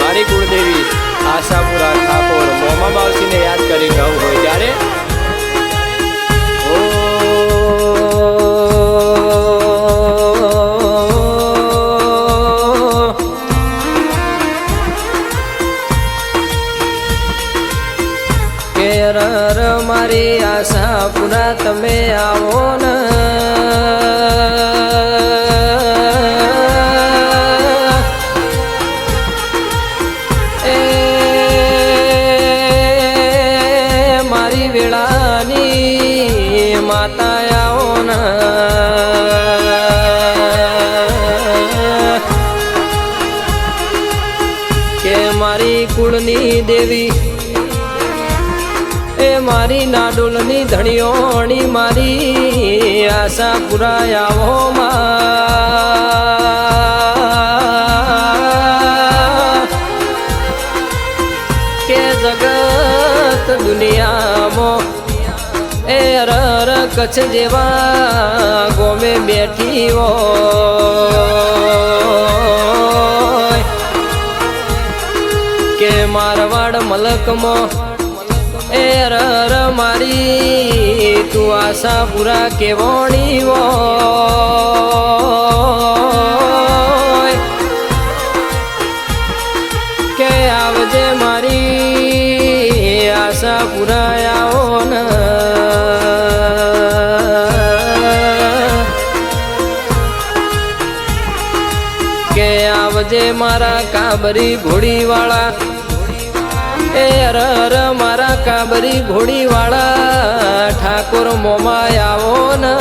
મારી કુળદેવી આશાપુરા ઠાકોર મોમા બાવસીને યાદ કરી ગયું હોય ત્યારે મારી આશાપુરા તમે આવો ને મારી વેળાની માતા આવો ને કે મારી કુળની દેવી એ મારી નાડોલની ધણીઓણી મારી આશાપુરા આવો કે જગત દુનિયામાં એ અરર કચ્છ જેવા ગોમે બેઠી હોય કે મારવાડ મલકમાં એ રર મારી તું આશાપુરા કેવણી હોય કે આવજે મારી આશાપુરા આવો ને કે આવજે મારા કાબરી ઘોડીવાળા એ અરર મારા કાબરી ઘોડી વાળા ઠાકોર મોમાં આવો ને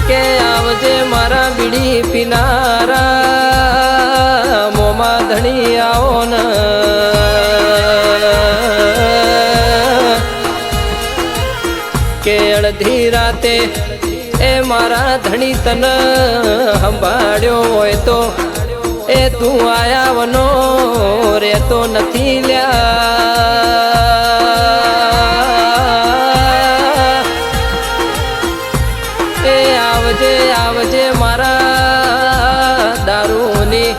કે આવજે મારા બીડી પીનારા મોમાં ધણી આવો ને કે અડધી રાતે એ મારા ધણી તન સંભાળ્યો હોય તો એ તું આયા વનો રે તો નથી લ્યા એ આવજે આવજે મારા દારૂની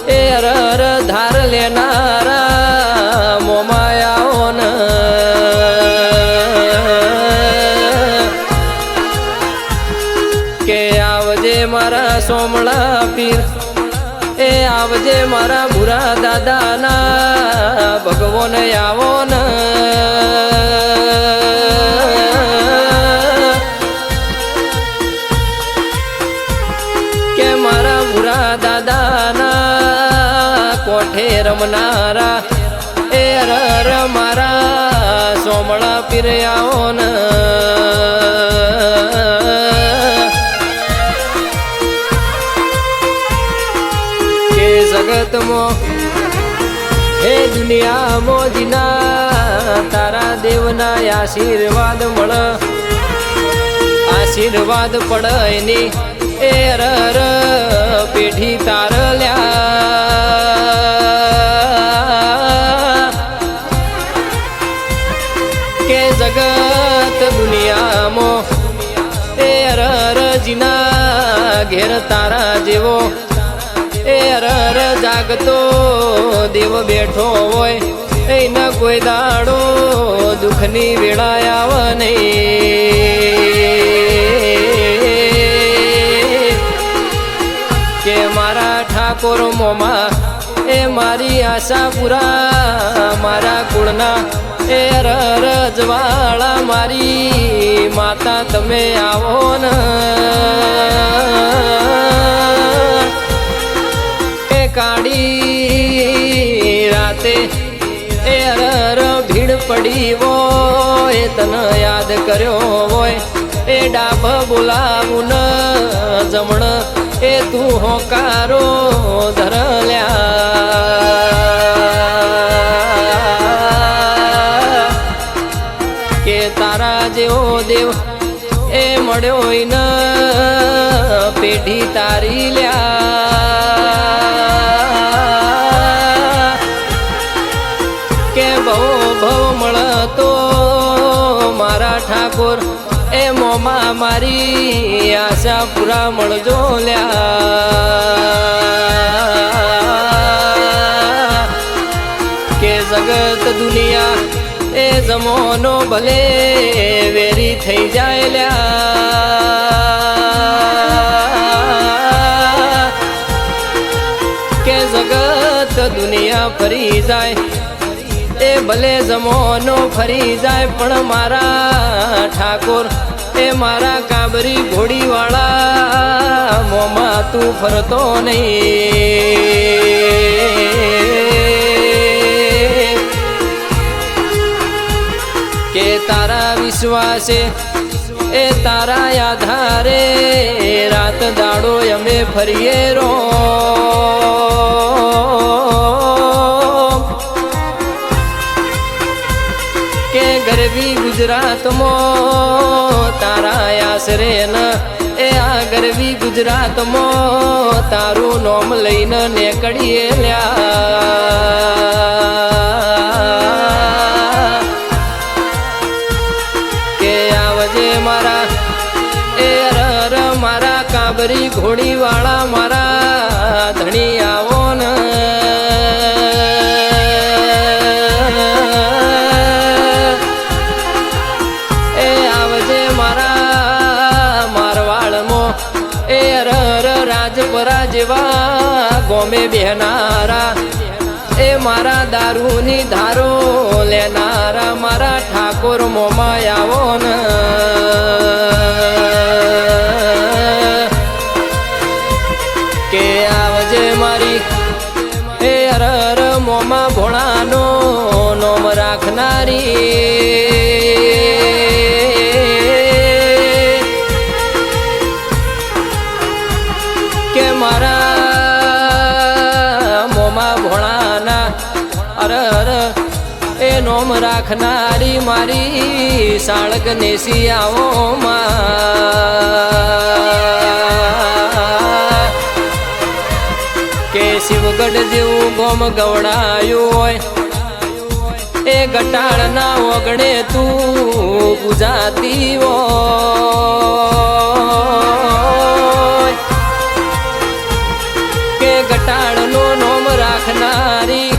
એ અરર ધાર લેનારા મોમાં આવો ને કે આવજે મારા સોમળા પીર એ આવજે મારા ભૂરા દાદાના ભગવાન આવો ને કે મારા ભૂરા દાદાના કોઠે રમનારા એ અરર મારા સોમળા પીર આવો ને જગતમાં હે દુનિયામાં જીના તારા દેવના આશીર્વાદ મળ આશીર્વાદ પડ એની એ રર પેઢી તાર લ્યા કે જગત દુનિયામાં એ રર જીના ઘેર તારા જેવો એ અરર જાગતો દેવ બેઠો હોય એને કોઈ દાડો દુઃખની વેળા આવે નહીં કે મારા ઠાકોર મોમાં એ મારી આશાપુરા મારા કુળના એ અરર જવાળા મારી માતા તમે આવો ને કાળી રાતે એ અરર ભીડ પડી હોય તને યાદ કર્યો હોય એ ડાભ બોલાવું ન જમણ એ તું હોકારો ધરલ્યા કે તારા જેવો દેવ એ મળ્યો ન પેઢી તારી લ્યા કે ભવ ભવ મળતો મારા ઠાકોર એ મોમાં મારી આશા પૂરા મળજો લ્યા કે જગત દુનિયા એ જમોનો ભલે વેરી થઈ જાય લ્યા કે જગત દુનિયા ફરી જાય એ ભલે જમોનો ફરી જાય પણ મારા ઠાકોર એ મારા કાબરી ઘોડીવાળા મોમાં તું ફરતો નહીં કે તારા વિશ્વાસે એ તારા આધારે રાત દાડો અમે ફરીએ રો કે ગરવી ગુજરાતમાં તારા આશરે ન એ આ ગરવી ગુજરાતમાં તારું નોમ લઈને નીકળીએ લ્યા કે આવજે મારા એ અરર મારા કાબરી ઘોડીવાળા મારા ધણી આવો ને રાજપરા જેવા ગોમે બેહનારા એ મારા દારૂની ધારો લેનારા મારા ઠાકોર મોમાં આવો ને કે આવજે મારી એ અરર મોમાં ભોળાનો નોમ રાખનારી કે મારા મોમાં ભોળાના અરર એ નોમ રાખનારી મારી સાળક નેસી આવો કે શિવગઢ જેવું ગોમ ગવડાયું હોય એ ગટાળના ઓગણે તું પૂજાતી હોય કે ગટાળનો નોમ રાખનારી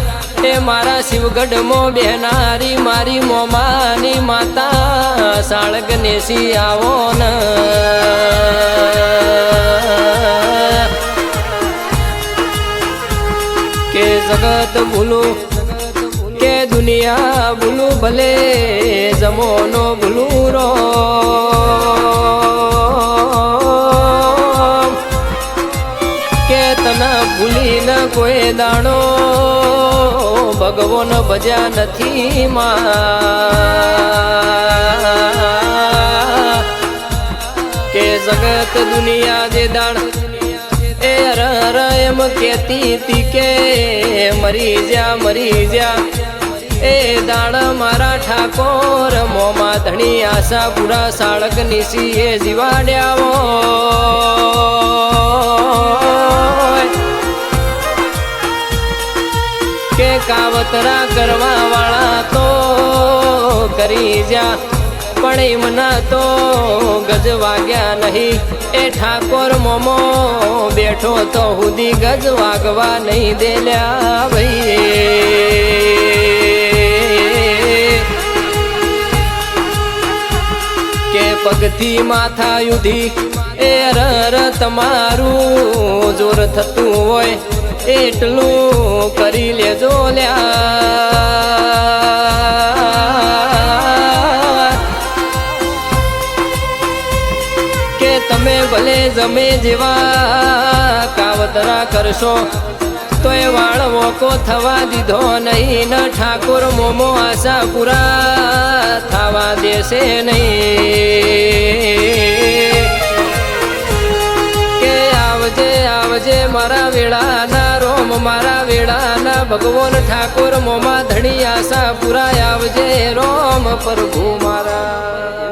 એ મારા શિવગઢમાં બેહનારી મારી મોમાની માતા સાળગ નેસી આવો ન કે જગત ભૂલું કે દુનિયા ભૂલું ભલે જમોનો ભૂલું રો કે તને ભૂલીને કોઈ દાણો ભગવાન ભજ્યા નથી માં કે જગત દુનિયા જે દાણ એ અરર એમ કેતી તી કે મરી જા એ દાણ મારા ઠાકોર મોમાં ધણી આશા પૂરા સાળક નીસી એ જીવાડ્યાવો કે કાવતરા કરવા વાળા તો કરી જા પણ એમના તો ગજ વાગ્યા નહીં એ ઠાકોર મોમો બેઠો તો હુદી ગજ વાગવા નહીં દેલ્યા ભાઈ કે પગથી માથા યુધી એ અરર તમારું જોર થતું હોય એટલું કરી લેજો લ્યા કે તમે ભલે જમે જેવા કાવતરા કરશો તો એ વાળ વોકો થવા દીધો નહીં ન ઠાકોર મોમો આશા પૂરા થવા દેશે નહીં કે આવજે મારા વેળાના રોમ મારા વેળાના ભગવાન ઠાકોર મોમાં ધણી આશા પૂરા આવજે રોમ પ્રભુ મારા